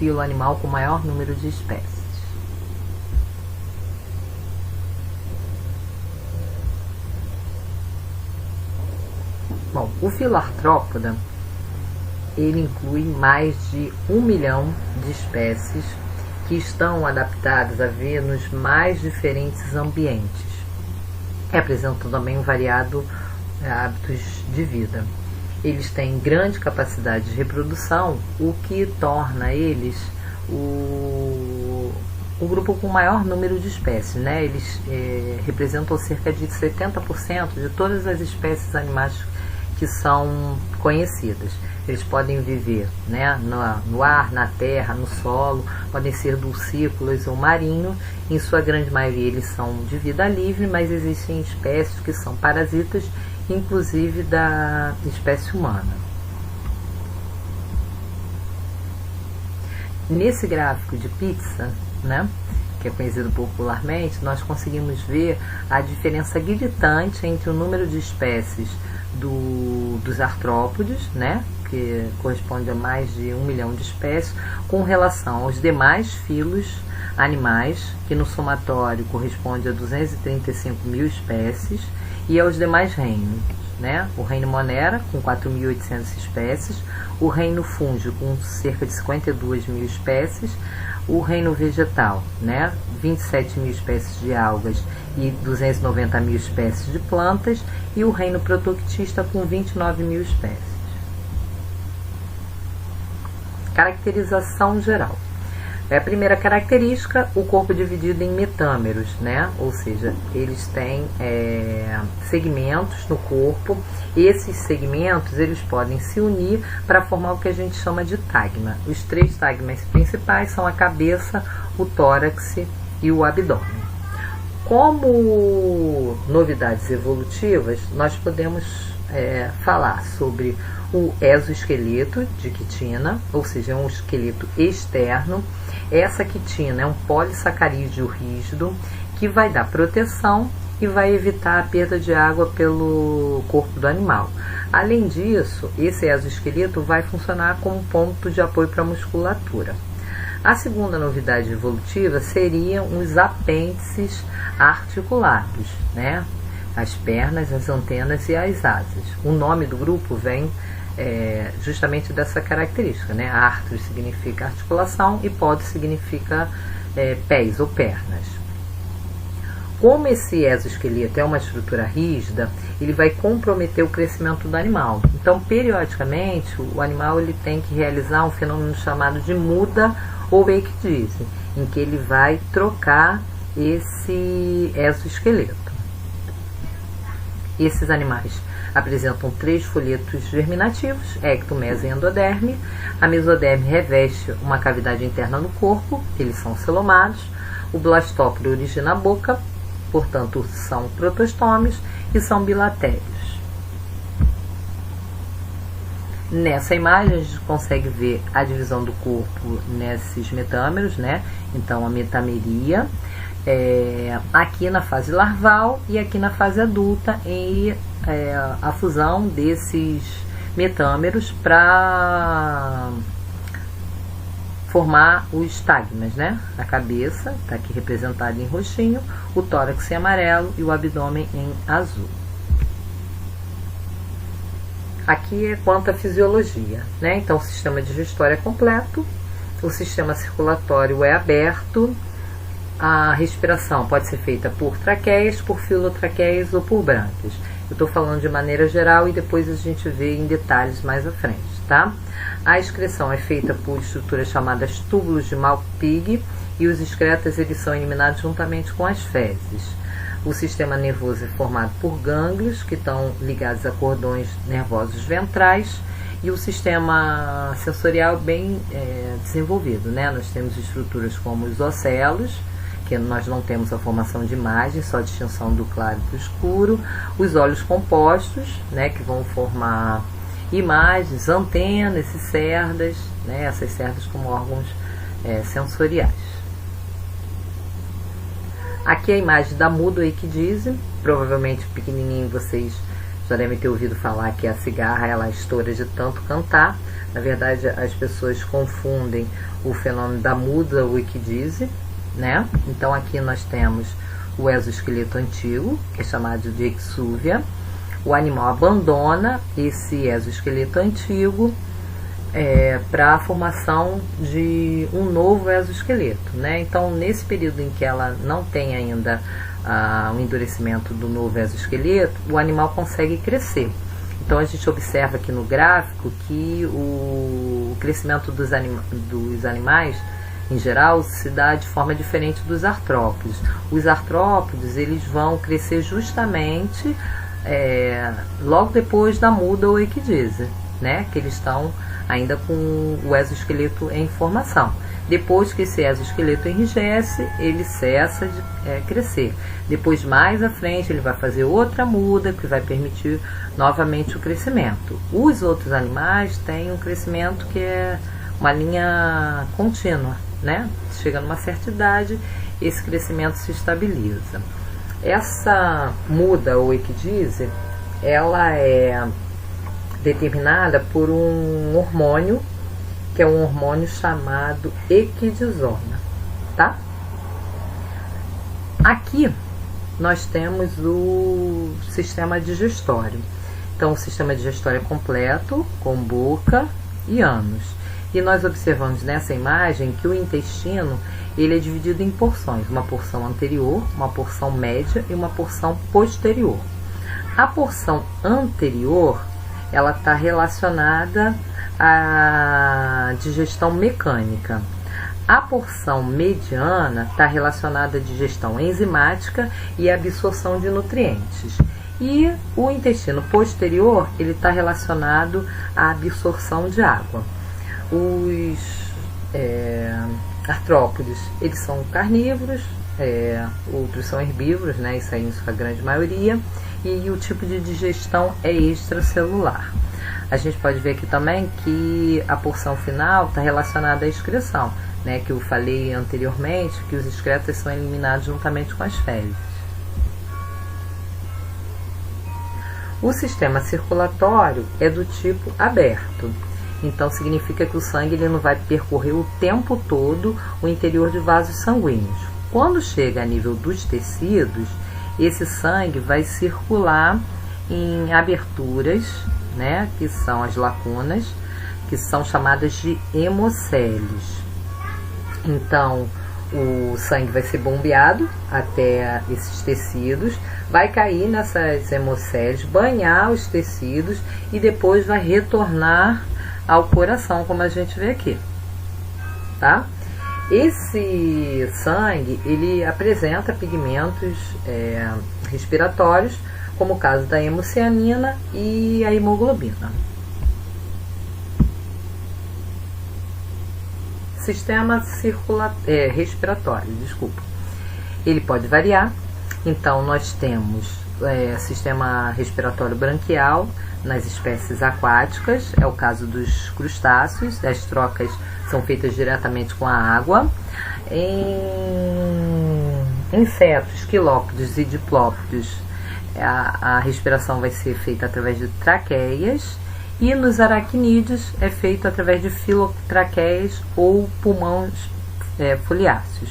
filo animal com maior número de espécies. Bom, o filo Arthrópoda, ele inclui mais de 1 milhão de espécies que estão adaptadas a viver nos mais diferentes ambientes. Apresentam também um variado hábitos de vida. Eles têm grande capacidade de reprodução, o que torna eles o grupo com maior número de espécies, né? Eles representam cerca de 70% de todas as espécies animais que são conhecidas. Eles podem viver, né, no ar, na terra, no solo, podem ser dulcícolas ou marinho. Em sua grande maioria eles são de vida livre, mas existem espécies que são parasitas, inclusive da espécie humana. Nesse gráfico de pizza, né, que é conhecido popularmente, nós conseguimos ver a diferença gritante entre o número de espécies dos artrópodes, né, que corresponde a mais de 1 milhão de espécies, com relação aos demais filos animais, que no somatório corresponde a 235 mil espécies, e aos demais reinos, né, o reino Monera, com 4.800 espécies, o reino Fúngio, com cerca de 52 mil espécies, o reino vegetal, né, 27 mil espécies de algas e 290 mil espécies de plantas, e o reino protoictista com 29 mil espécies. Caracterização geral. A primeira característica, o corpo dividido em metâmeros, né? Ou seja, eles têm segmentos no corpo. Esses segmentos eles podem se unir para formar o que a gente chama de tagma. Os 3 tagmas principais são a cabeça, o tórax e o abdômen. Como novidades evolutivas, nós podemos falar sobre o exoesqueleto de quitina, ou seja, é um esqueleto externo. Essa quitina é um polissacarídeo rígido que vai dar proteção e vai evitar a perda de água pelo corpo do animal. Além disso, esse exoesqueleto vai funcionar como ponto de apoio para a musculatura. A segunda novidade evolutiva seriam os apêndices articulados, né? As pernas, as antenas e as asas. O nome do grupo vem justamente dessa característica, né? Artros significa articulação e podo significa pés ou pernas. Como esse exoesqueleto é uma estrutura rígida, ele vai comprometer o crescimento do animal. Então, periodicamente, o animal ele tem que realizar um fenômeno chamado de muda ou ecdise, em que ele vai trocar esse exoesqueleto. Esses animais apresentam 3 folhetos germinativos, ecto, meso e endoderme. A mesoderme reveste uma cavidade interna no corpo, eles são celomados. O blastóporo origina a boca, portanto são protostômios e são bilatérios. Nessa imagem a gente consegue ver a divisão do corpo nesses metâmeros, né? Então a metameria, aqui na fase larval e aqui na fase adulta, e a fusão desses metâmeros para formar os tagmas, né? A cabeça está aqui representada em roxinho, o tórax em amarelo e o abdômen em azul. Aqui é quanto à fisiologia, né? Então o sistema digestório é completo, o sistema circulatório é aberto, a respiração pode ser feita por traqueias, por filotraqueias ou por brânquias. Eu estou falando de maneira geral e depois a gente vê em detalhes mais à frente, tá? A excreção é feita por estruturas chamadas túbulos de Malpighi e os excretas eles são eliminados juntamente com as fezes. O sistema nervoso é formado por gânglios que estão ligados a cordões nervosos ventrais, e o sistema sensorial bem desenvolvido, né? Nós temos estruturas como os ocelos, que nós não temos a formação de imagem, só a distinção do claro e do escuro, os olhos compostos, né, que vão formar imagens, antenas e cerdas, né, essas cerdas como órgãos sensoriais. Aqui é a imagem da mudoecdise, provavelmente pequenininho vocês Já devem ter ouvido falar que a cigarra ela estoura de tanto cantar. Na verdade, as pessoas confundem o fenômeno da muda wickidise, né? Então aqui nós temos o exoesqueleto antigo, que é chamado de exúvia. O animal abandona esse exoesqueleto antigo para a formação de um novo exoesqueleto, né? Então, nesse período em que ela não tem ainda o endurecimento do novo exoesqueleto, o animal consegue crescer. Então, a gente observa aqui no gráfico que o crescimento dos animais, em geral, se dá de forma diferente dos artrópodes. Os artrópodes, eles vão crescer justamente logo depois da muda ou equidise, né? Que eles estão ainda com o exoesqueleto em formação. Depois que esse exoesqueleto enrijece, ele cessa de crescer. Depois, mais à frente, ele vai fazer outra muda que vai permitir novamente o crescimento. Os outros animais têm um crescimento que é uma linha contínua, né? Chega numa certa idade, esse crescimento se estabiliza. Essa muda ou equidise, ela é determinada por um hormônio, que é um hormônio chamado equidisona, tá? Aqui nós temos o sistema digestório. Então, o sistema digestório é completo, com boca e ânus. E nós observamos nessa imagem que o intestino ele é dividido em porções, uma porção anterior, uma porção média e uma porção posterior. A porção anterior ela está relacionada à digestão mecânica. A porção mediana está relacionada à digestão enzimática e à absorção de nutrientes. E o intestino posterior ele está relacionado à absorção de água. Os artrópodes, eles são carnívoros, outros são herbívoros, né? Isso aí em sua grande maioria. E o tipo de digestão é extracelular. A gente pode ver aqui também que a porção final está relacionada à excreção, né? Que eu falei anteriormente, que os excretas são eliminados juntamente com as fezes. O sistema circulatório é do tipo aberto. Então, significa que o sangue ele não vai percorrer o tempo todo o interior de vasos sanguíneos. Quando chega a nível dos tecidos, esse sangue vai circular em aberturas, né, que são as lacunas, que são chamadas de hemocélios. Então, o sangue vai ser bombeado até esses tecidos, vai cair nessas hemocélios, banhar os tecidos e depois vai retornar ao coração, como a gente vê aqui, tá? Esse sangue, ele apresenta pigmentos respiratórios, como o caso da hemocianina e a hemoglobina. Sistema respiratório, desculpa. Ele pode variar. Então, nós temos sistema respiratório branquial nas espécies aquáticas, é o caso dos crustáceos, as trocas são feitas diretamente com a água. Em insetos, quilópodes e diplópodes, a respiração vai ser feita através de traqueias, e nos aracnídeos é feito através de filotraqueias ou pulmões foliáceos.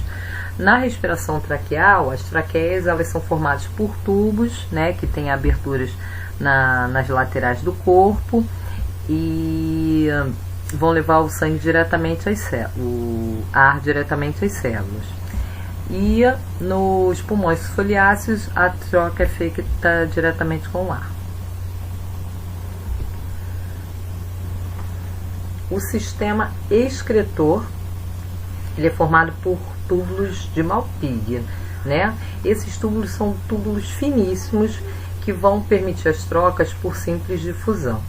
Na respiração traqueal, as traqueias elas são formadas por tubos, né, que têm aberturas nas laterais do corpo e vão levar o sangue diretamente às células, o ar diretamente às células. E nos pulmões foliáceos a troca é feita diretamente com o ar. O sistema excretor ele é formado por túbulos de Malpighi, né? Esses túbulos são túbulos finíssimos que vão permitir as trocas por simples difusão.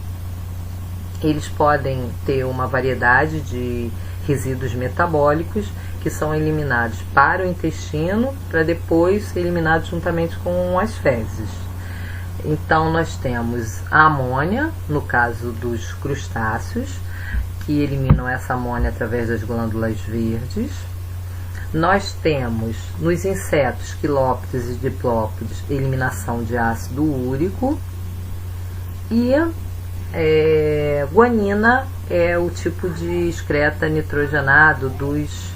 Eles podem ter uma variedade de resíduos metabólicos que são eliminados para o intestino para depois ser eliminados juntamente com as fezes. Então nós temos a amônia, no caso dos crustáceos, que eliminam essa amônia através das glândulas verdes. Nós temos nos insetos, quilópodes e diplópodes, eliminação de ácido úrico. E guanina é o tipo de excreta nitrogenado dos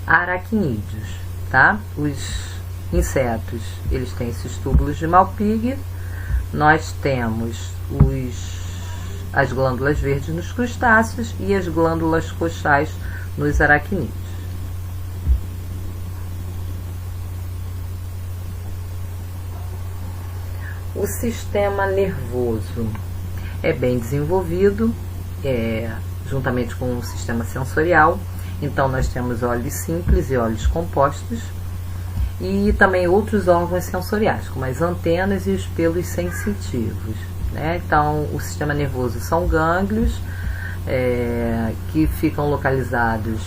aracnídeos, tá? Os insetos, eles têm esses túbulos de Malpighi. Nós temos as glândulas verdes nos crustáceos e as glândulas coxais nos aracnídeos. O sistema nervoso é bem desenvolvido, juntamente com o sistema sensorial. Então nós temos olhos simples e olhos compostos, e também outros órgãos sensoriais, como as antenas e os pelos sensitivos, né? Então o sistema nervoso são gânglios que ficam localizados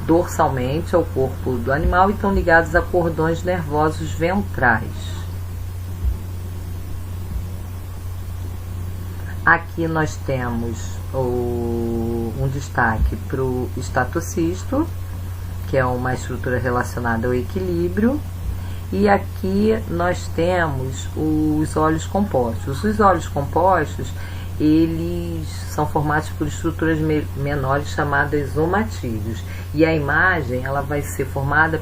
dorsalmente ao corpo do animal e estão ligados a cordões nervosos ventrais. Aqui nós temos um destaque para o estatocisto, que é uma estrutura relacionada ao equilíbrio. E aqui nós temos os olhos compostos. Os olhos compostos, eles são formados por estruturas menores chamadas omatídeos. E a imagem, ela vai ser formada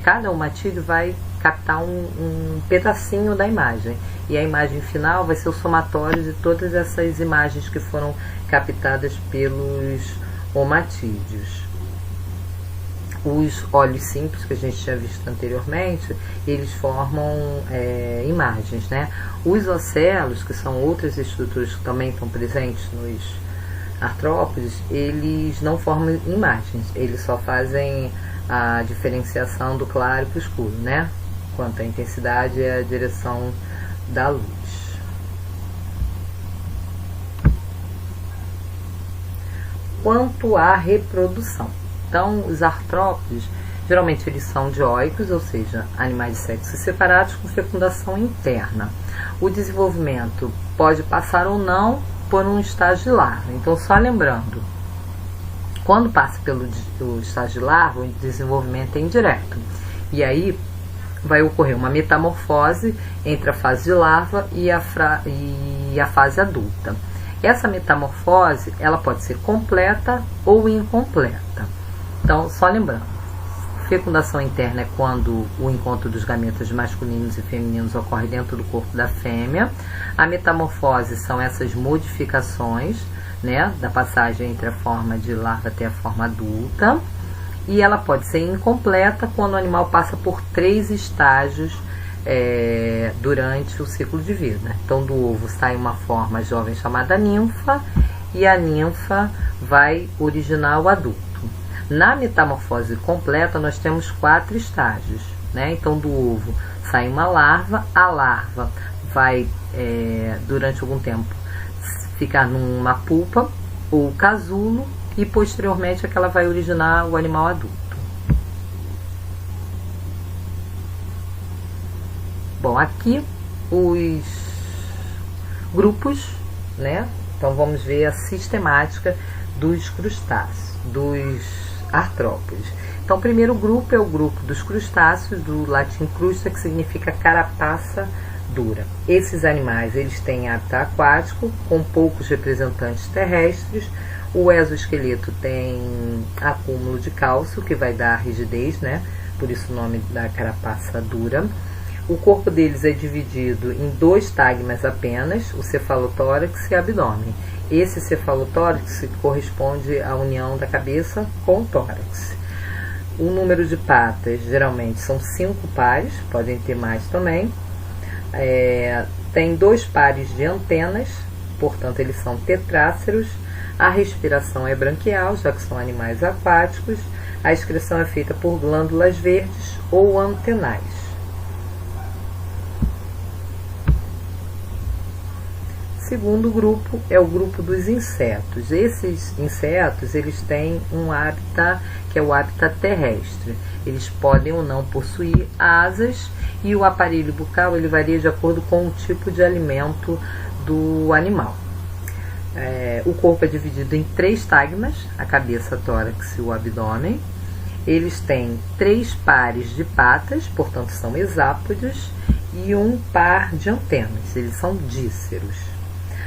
cada omatídeo vai captar um pedacinho da imagem. E a imagem final vai ser o somatório de todas essas imagens que foram captadas pelos omatídeos. Os olhos simples, que a gente tinha visto anteriormente, eles formam imagens, né? Os ocelos, que são outras estruturas que também estão presentes nos artrópodes, eles não formam imagens, eles só fazem a diferenciação do claro para o escuro, né? Quanto à intensidade e a direção da luz. Quanto à reprodução, então os artrópodes geralmente eles são dioicos, ou seja, animais de sexos separados com fecundação interna. O desenvolvimento pode passar ou não por um estágio de larva. Então, só lembrando, quando passa pelo estágio de larva, o desenvolvimento é indireto. E aí vai ocorrer uma metamorfose entre a fase de larva e a fase adulta. Essa metamorfose, ela pode ser completa ou incompleta. Então, só lembrando, fecundação interna é quando o encontro dos gametas masculinos e femininos ocorre dentro do corpo da fêmea. A metamorfose são essas modificações, né, da passagem entre a forma de larva até a forma adulta. E ela pode ser incompleta quando o animal passa por 3 estágios durante o ciclo de vida. Então, do ovo sai uma forma jovem chamada ninfa, e a ninfa vai originar o adulto. Na metamorfose completa, nós temos 4 estágios, né? Então, do ovo sai uma larva, a larva vai, durante algum tempo, ficar numa pupa ou casulo, e posteriormente é que ela vai originar o animal adulto. Bom, aqui os grupos, né? Então vamos ver a sistemática dos crustáceos, dos artrópodes. Então o primeiro grupo é o grupo dos crustáceos, do latim crusta, que significa carapaça dura. Esses animais, eles têm hábito aquático, com poucos representantes terrestres. O exoesqueleto tem acúmulo de cálcio, que vai dar rigidez, né? Por isso o nome da carapaça dura. O corpo deles é dividido em 2 tagmas apenas, o cefalotórax e o abdômen. Esse cefalotórax corresponde à união da cabeça com o tórax. O número de patas geralmente são 5 pares, podem ter mais também. Tem 2 pares de antenas, portanto eles são tetráceros. A respiração é branquial, já que são animais aquáticos. A excreção é feita por glândulas verdes ou antenais. Segundo grupo é o grupo dos insetos. Esses insetos, eles têm um hábitat que é o hábitat terrestre. Eles podem ou não possuir asas, e o aparelho bucal ele varia de acordo com o tipo de alimento do animal. O corpo é dividido em 3 tagmas, a cabeça, tórax e o abdômen. Eles têm 3 pares de patas, portanto são hexápodes, e 1 par de antenas, eles são díceros.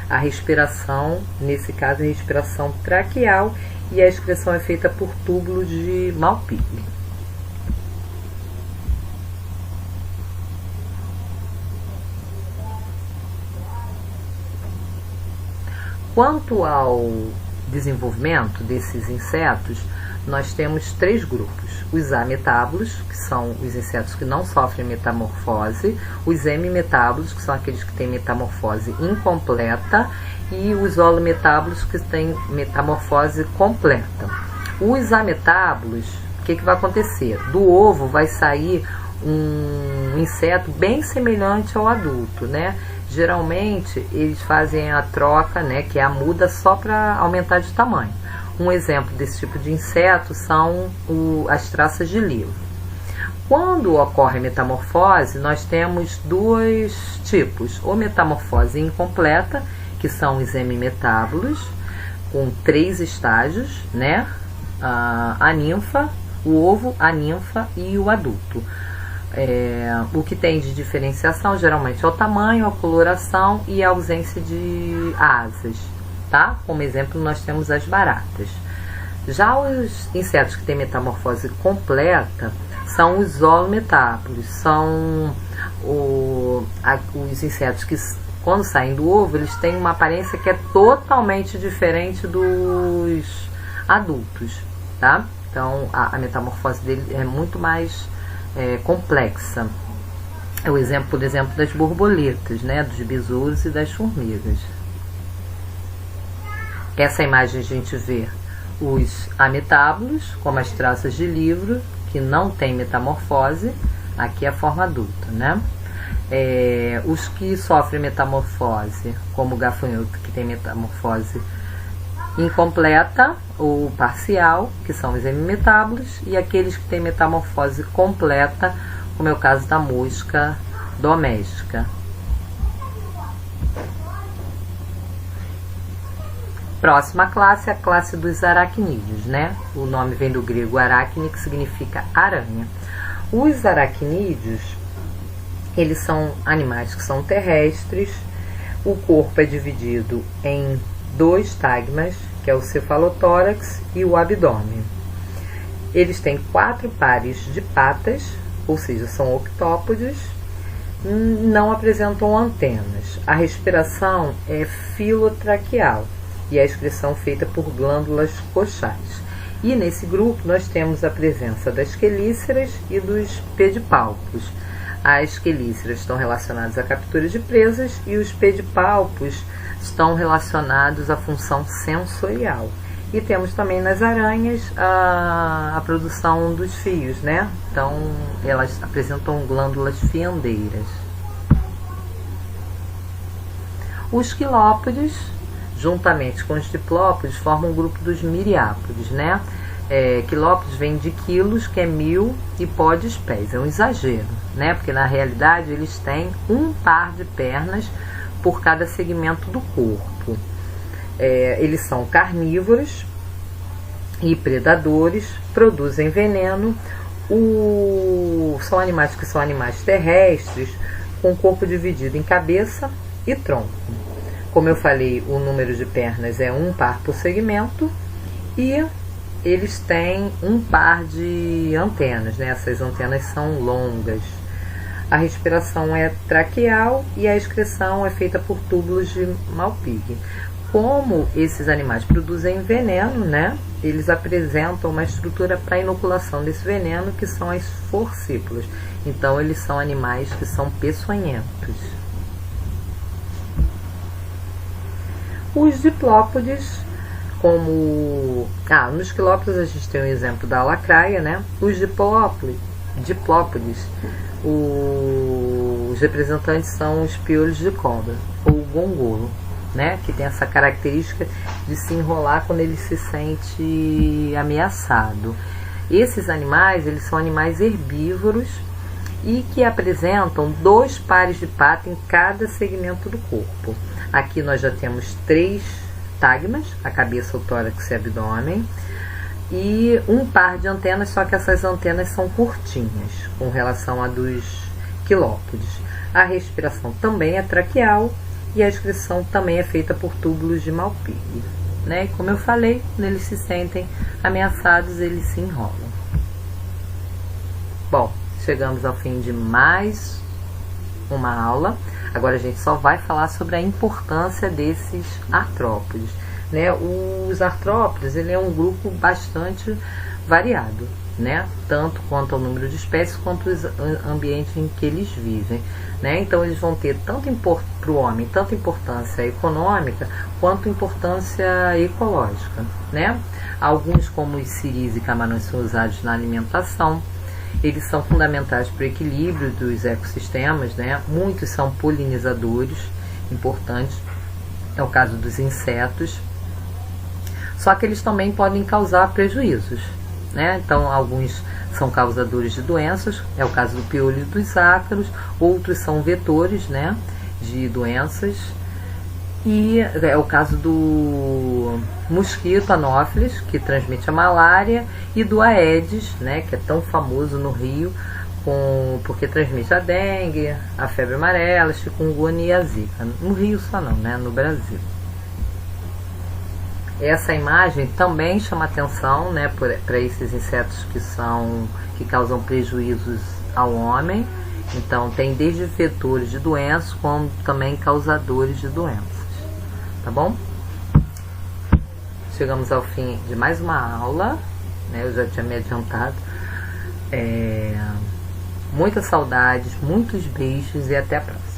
A respiração, nesse caso, é respiração traqueal e a excreção é feita por túbulo de Malpighi. Quanto ao desenvolvimento desses insetos, nós temos 3 grupos. Os ametábulos, que são os insetos que não sofrem metamorfose, os hemimetábulos, que são aqueles que têm metamorfose incompleta, e os holometábulos, que têm metamorfose completa. Os ametábulos, o que vai acontecer? Do ovo vai sair um inseto bem semelhante ao adulto, né? Geralmente eles fazem a troca, né, que é a muda, só para aumentar de tamanho. Um exemplo desse tipo de inseto são as traças de livro. Quando ocorre a metamorfose, nós temos 2 tipos: ou metamorfose incompleta, que são os hemimetábulos, com 3 estágios, né? A ninfa, o ovo, a ninfa e o adulto. O que tem de diferenciação geralmente é o tamanho, a coloração e a ausência de asas, tá? Como exemplo, nós temos as baratas. Já os insetos que têm metamorfose completa são os holometábulos, são os insetos que, quando saem do ovo, eles têm uma aparência que é totalmente diferente dos adultos, tá? Então, a metamorfose dele é muito mais complexa. É o exemplo, por exemplo, das borboletas, né, dos besouros e das formigas. Essa imagem a gente vê os ametábulos, como as traças de livro, que não tem metamorfose. Aqui é a forma adulta, né? Os que sofrem metamorfose, como o gafanhoto, que tem metamorfose incompleta ou parcial, que são os hemimetábulos, e aqueles que têm metamorfose completa, como é o caso da mosca doméstica. Próxima classe é a classe dos aracnídeos, né? O nome vem do grego aracne, que significa aranha. Os aracnídeos, eles são animais que são terrestres. O corpo é dividido em 2 tagmas, que é o cefalotórax e o abdômen. Eles têm 4 pares de patas, ou seja, são octópodes, não apresentam antenas. A respiração é filotraqueal e a excreção feita por glândulas coxais. E nesse grupo nós temos a presença das quelíceras e dos pedipalpos. As quelíceras estão relacionadas à captura de presas e os pedipalpos estão relacionados à função sensorial. E temos também nas aranhas a produção dos fios, né? Então, elas apresentam glândulas fiandeiras. Os quilópodes, juntamente com os diplópodes, formam um grupo dos miriápodes, né? Quilópodes vem de quilos, que é 1000, e podes, pés. É um exagero, né? Porque na realidade eles têm um par de pernas por cada segmento do corpo. Eles são carnívoros e predadores, produzem veneno. São animais que são animais terrestres, com o corpo dividido em cabeça e tronco. Como eu falei, o número de pernas é um par por segmento e eles têm um par de antenas, né? Essas antenas são longas. A respiração é traqueal e a excreção é feita por túbulos de Malpighi. Como esses animais produzem veneno, né? Eles apresentam uma estrutura para inoculação desse veneno, que são as forcípulas. Então, eles são animais que são peçonhentos. Os diplópodes, como... nos quilópodes a gente tem um exemplo da lacraia, né? Os diplópodes, os representantes são os piolhos de cobra, ou o gongolo, né? Que tem essa característica de se enrolar quando ele se sente ameaçado. Esses animais, eles são animais herbívoros e que apresentam 2 pares de pata em cada segmento do corpo. Aqui nós já temos 3 tagmas, a cabeça, o tórax e o abdômen, e um par de antenas, só que essas antenas são curtinhas com relação a dos quilópodes. A respiração também é traqueal e a excreção também é feita por túbulos de Malpighi, né? E como eu falei, quando eles se sentem ameaçados, eles se enrolam. Bom, chegamos ao fim de mais uma aula. Agora a gente só vai falar sobre a importância desses artrópodes, né? Os artrópodes, ele é um grupo bastante variado, né? Tanto quanto ao número de espécies quanto os ambientes em que eles vivem, né? Então eles vão ter tanto para o homem tanto importância econômica quanto importância ecológica, né? Alguns, como os siris e camarões, são usados na alimentação. Eles são fundamentais para o equilíbrio dos ecossistemas, né? Muitos são polinizadores importantes, é o caso dos insetos. Só que eles também podem causar prejuízos, né? Então, alguns são causadores de doenças, é o caso do piolho e dos ácaros. Outros são vetores, né, de doenças. E é o caso do mosquito Anopheles, que transmite a malária, e do Aedes, né, que é tão famoso no Rio, porque transmite a dengue, a febre amarela, chikungunya e a zika. No Rio só não, né, no Brasil. Essa imagem também chama atenção, né, para esses insetos que causam prejuízos ao homem. Então tem desde vetores de doenças como também causadores de doenças. Tá bom? Chegamos ao fim de mais uma aula, né? Eu já tinha me adiantado. Muitas saudades, muitos beijos e até a próxima.